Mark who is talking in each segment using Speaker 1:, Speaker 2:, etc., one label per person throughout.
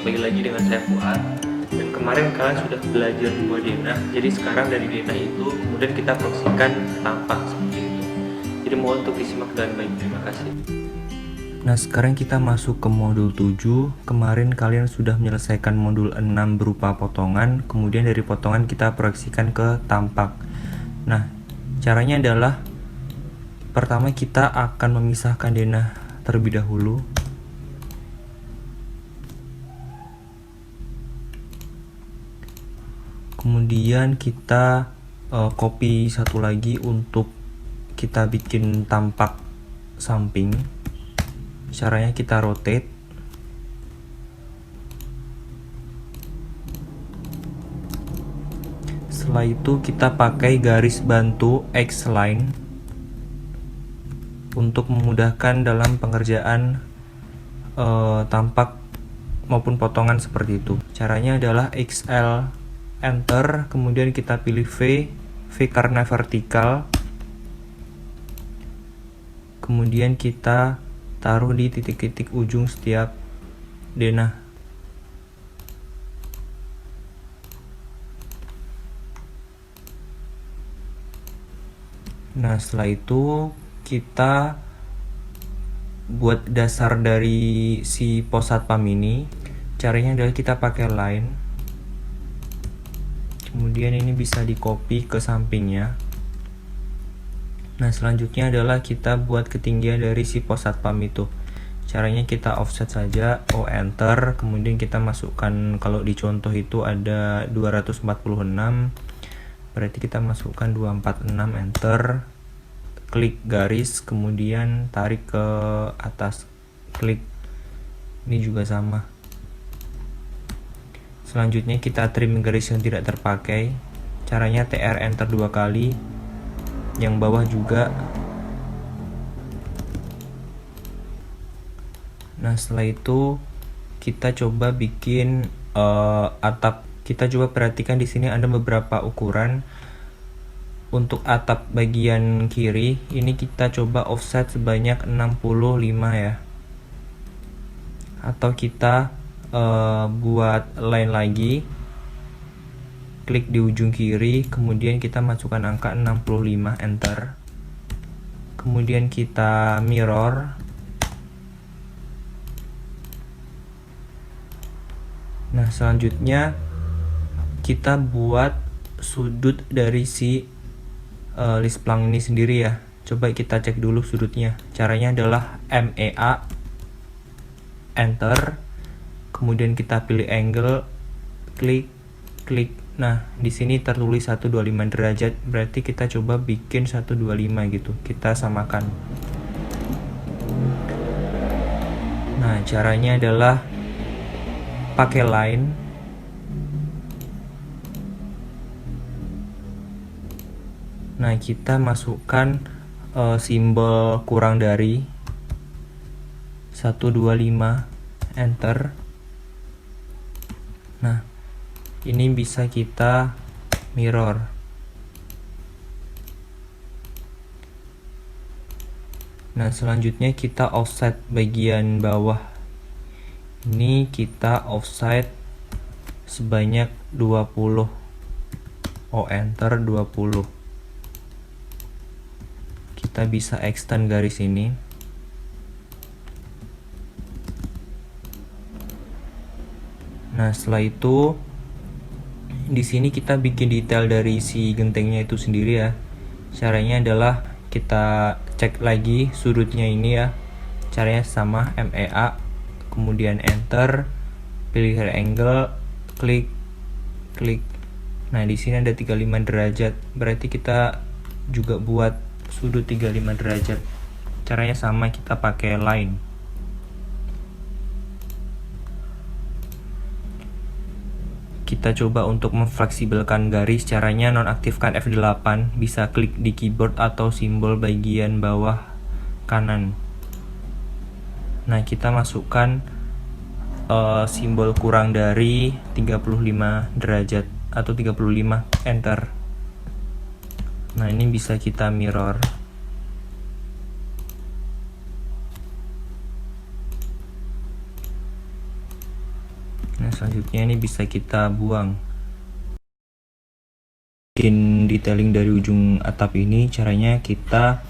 Speaker 1: kembali lagi dengan saya Fuad. Dan kemarin kalian sudah belajar dua denah, jadi sekarang dari denah itu kemudian kita proyeksikan tampak seperti itu. Jadi mohon untuk disimak dengan baik, terima kasih. Nah, sekarang kita masuk ke modul 7. Kemarin kalian sudah menyelesaikan modul 6 berupa potongan, kemudian dari potongan kita proyeksikan ke tampak. Nah, caranya adalah pertama kita akan memisahkan denah terlebih dahulu. Kemudian kita copy satu lagi untuk kita bikin tampak samping. Caranya kita rotate. Setelah itu kita pakai garis bantu X line untuk memudahkan dalam pengerjaan tampak maupun potongan seperti itu. Caranya adalah XL enter, kemudian kita pilih V karena vertikal, kemudian kita taruh di titik-titik ujung setiap denah. Nah, setelah itu kita buat dasar dari si pos satpam ini. Caranya adalah kita pakai line, kemudian ini bisa di copy ke sampingnya. Nah, selanjutnya adalah kita buat ketinggian dari si pos satpam itu. Caranya kita offset saja, enter, kemudian kita masukkan, kalau di contoh itu ada 246, berarti kita masukkan 246, enter, klik garis, kemudian tarik ke atas, klik. Ini juga sama. Selanjutnya kita trim garis yang tidak terpakai. Caranya TR enter 2 kali. Yang bawah juga. Nah, setelah itu kita coba bikin atap. Kita coba perhatikan di sini ada beberapa ukuran. Untuk atap bagian kiri ini kita coba offset sebanyak 65 ya. Atau kita buat line lagi, klik di ujung kiri, kemudian kita masukkan angka 65, enter, kemudian kita mirror. Nah, selanjutnya kita buat sudut dari si list plank ini sendiri ya. Coba kita cek dulu sudutnya. Caranya adalah MEA, enter, kemudian kita pilih angle, klik. Nah, di sini tertulis 125 derajat, berarti kita coba bikin 125 gitu. Kita samakan. Nah, caranya adalah pakai line. Nah, kita masukkan simbol kurang dari 125, enter. Nah, ini bisa kita mirror. Nah, selanjutnya kita offset bagian bawah. Ini kita offset sebanyak 20. Enter 20. Kita bisa extend garis ini. Nah, setelah itu di sini kita bikin detail dari si gentengnya itu sendiri ya. Caranya adalah kita cek lagi sudutnya ini ya. Caranya sama, MEA, kemudian enter, pilih angle, klik. Nah, di sini ada 35 derajat. Berarti kita juga buat sudut 35 derajat. Caranya sama, kita pakai line. Kita coba untuk memfleksibelkan garis. Caranya nonaktifkan F8, bisa klik di keyboard atau simbol bagian bawah kanan. Nah, kita masukkan simbol kurang dari 35 derajat atau 35, enter. Nah, ini bisa kita mirror. Nah, selanjutnya ini bisa kita buang. Bikin detailing dari ujung atap ini caranya kita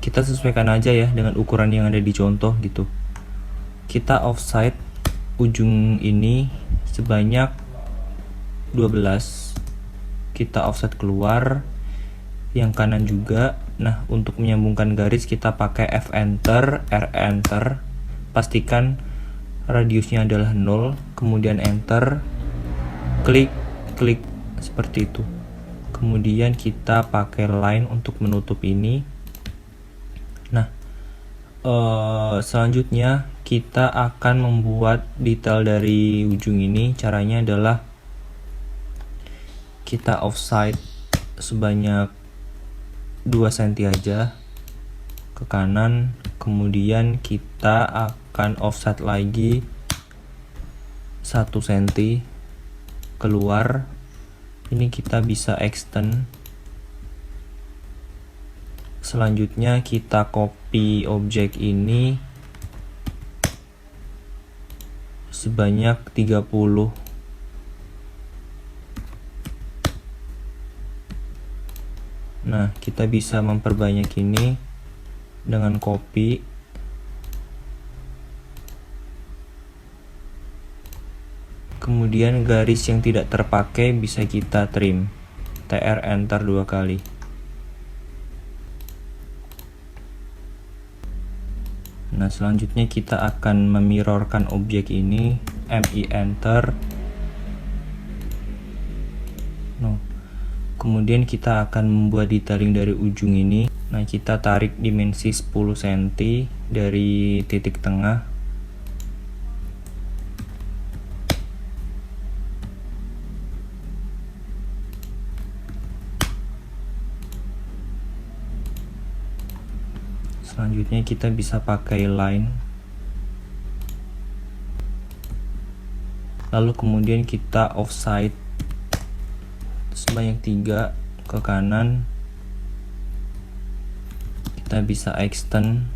Speaker 1: sesuaikan aja ya dengan ukuran yang ada di contoh gitu. Kita offset ujung ini sebanyak 12, kita offset keluar, yang kanan juga. Nah, untuk menyambungkan garis kita pakai F enter, R enter, pastikan radiusnya adalah 0, kemudian enter, klik seperti itu. Kemudian kita pakai line untuk menutup ini. Nah, selanjutnya kita akan membuat detail dari ujung ini. Caranya adalah kita offset sebanyak 2 cm aja ke kanan, kemudian kita akan offset lagi 1 cm keluar. Ini kita bisa extend. Selanjutnya kita copy objek ini sebanyak 30. Nah, kita bisa memperbanyak ini dengan copy. Kemudian garis yang tidak terpakai bisa kita trim. TR enter 2 kali. Nah, selanjutnya kita akan memirrorkan objek ini. MI enter. Kemudian kita akan membuat detailing dari ujung ini. Nah, kita tarik dimensi 10 cm dari titik tengah. Selanjutnya kita bisa pakai line. Lalu kemudian kita offset sebanyak 3 ke kanan. Kita bisa extend.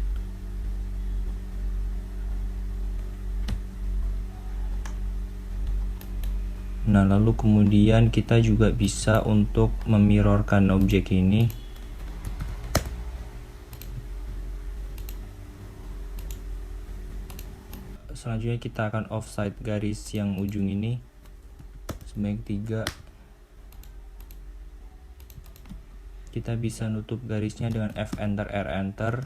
Speaker 1: Nah, lalu kemudian kita juga bisa untuk memirrorkan objek ini. Selanjutnya kita akan offset garis yang ujung ini sebanyak 3. Kita bisa nutup garisnya dengan F enter, R enter.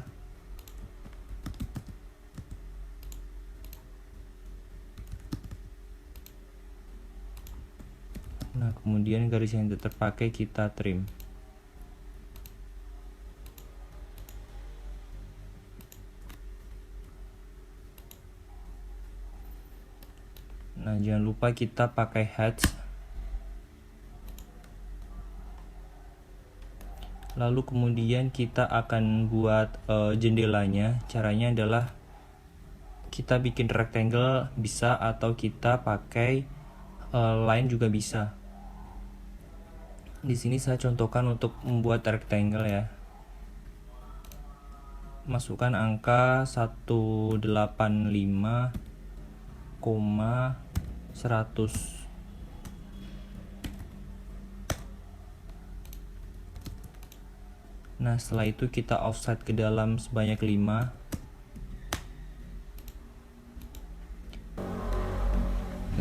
Speaker 1: Nah, kemudian garis yang tidak terpakai kita trim. Nah, jangan lupa kita pakai hatch. Lalu kemudian kita akan buat jendelanya. Caranya adalah kita bikin rectangle bisa, atau kita pakai line juga bisa. Di sini saya contohkan untuk membuat rectangle ya. Masukkan angka 185,100. Nah, setelah itu kita offset ke dalam sebanyak 5.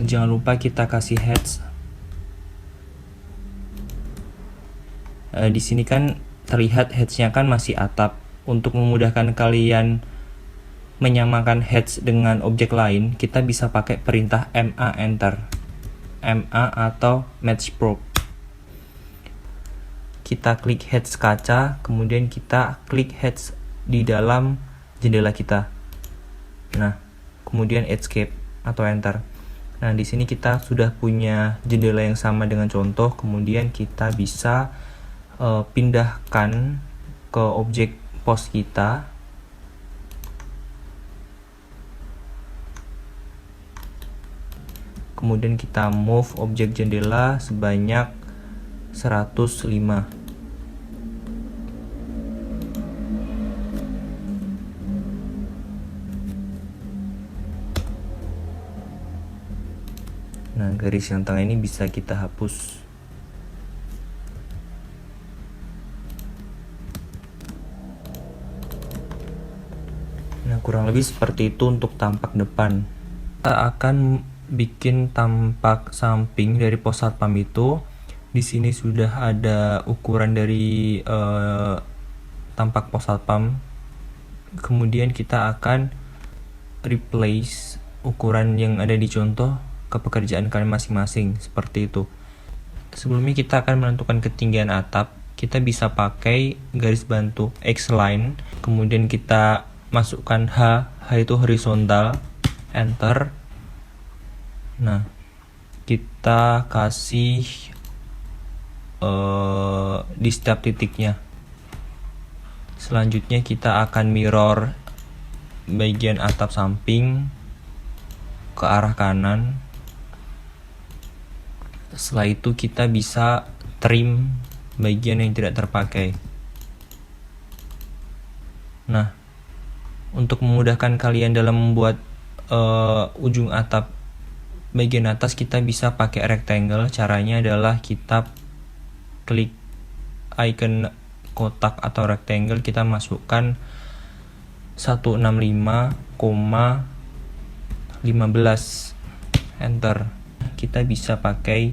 Speaker 1: Jangan lupa kita kasih heads. Di sini kan terlihat headsnya kan masih atap. Untuk memudahkan kalian menyamakan heads dengan objek lain, kita bisa pakai perintah MA enter, MA atau match probe. Kita klik heads kaca, kemudian kita klik heads di dalam jendela kita. Nah, kemudian escape atau enter. Nah, di sini kita sudah punya jendela yang sama dengan contoh. Kemudian kita bisa pindahkan ke objek pos kita. Kemudian kita move objek jendela sebanyak 105. Nah, garis yang tengah ini bisa kita hapus. Nah, kurang lebih seperti itu untuk tampak depan. Kita akan bikin tampak samping dari pos satpam itu. Di sini sudah ada ukuran dari tampak pos satpam. Kemudian kita akan replace ukuran yang ada di contoh ke pekerjaan kalian masing-masing, seperti itu. Sebelumnya kita akan menentukan ketinggian atap. Kita bisa pakai garis bantu X line, kemudian kita masukkan H itu horizontal, enter. Nah, kita kasih di setiap titiknya. Selanjutnya kita akan mirror bagian atap samping ke arah kanan. Setelah itu kita bisa trim bagian yang tidak terpakai. Nah, untuk memudahkan kalian dalam membuat ujung atap bagian atas, kita bisa pakai rectangle. Caranya adalah kita klik icon kotak atau rectangle, kita masukkan 165,15, enter. Kita bisa pakai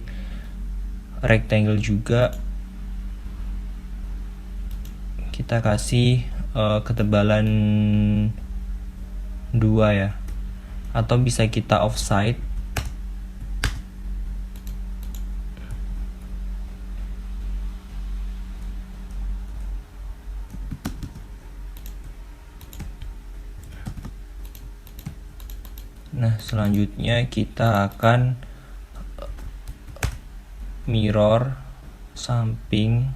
Speaker 1: rectangle juga. Kita kasih ketebalan 2 ya, atau bisa kita offset. Nah, selanjutnya kita akan mirror samping.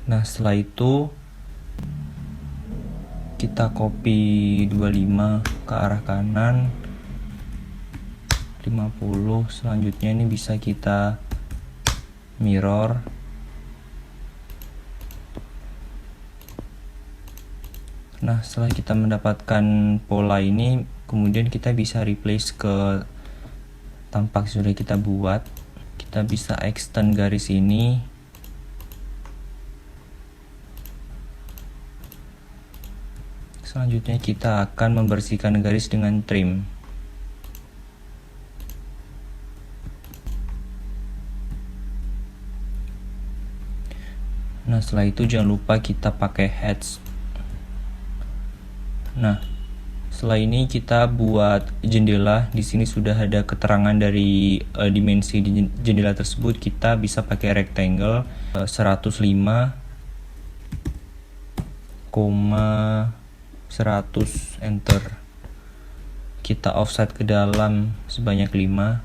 Speaker 1: Nah, setelah itu kita copy 25 ke arah kanan, 50. Selanjutnya ini bisa kita mirror. Nah, setelah kita mendapatkan pola ini, kemudian kita bisa replace ke tampak sudah kita buat. Kita bisa extend garis ini. Selanjutnya kita akan membersihkan garis dengan trim. Nah, setelah itu jangan lupa kita pakai hatch. Nah, setelah ini kita buat jendela. Di sini sudah ada keterangan dari dimensi jendela tersebut. Kita bisa pakai rectangle 105,100, enter. Kita offset ke dalam sebanyak 5.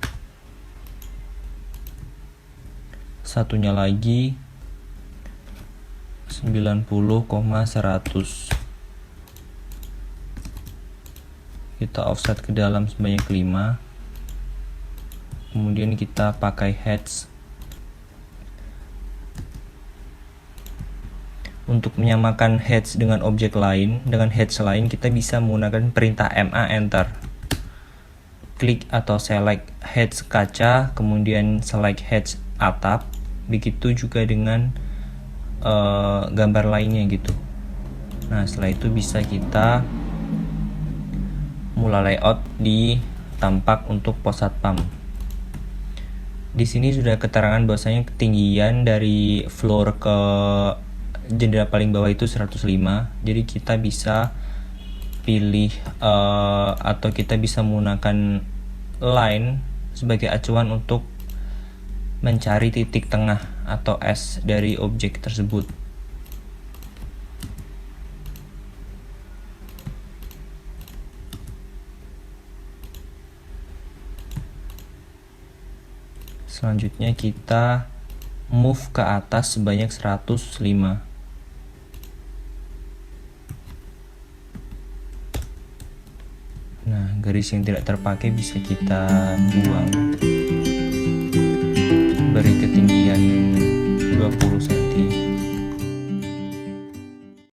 Speaker 1: Satunya lagi 90,100. Kita offset ke dalam sebanyak 5. Kemudian kita pakai hatch. Untuk menyamakan hatch dengan objek lain, dengan hatch lain, kita bisa menggunakan perintah MA, enter. Klik atau select hatch kaca, kemudian select hatch atap. Begitu juga dengan gambar lainnya gitu. Nah, setelah itu bisa kita mulai layout di tampak untuk pos satpam. Di sini sudah keterangan bahwasanya ketinggian dari floor ke jendela paling bawah itu 105. Jadi kita bisa pilih atau kita bisa menggunakan line sebagai acuan untuk mencari titik tengah atau S dari objek tersebut. Selanjutnya kita move ke atas sebanyak 105. Nah, garis yang tidak terpakai bisa kita buang. Beri ketinggian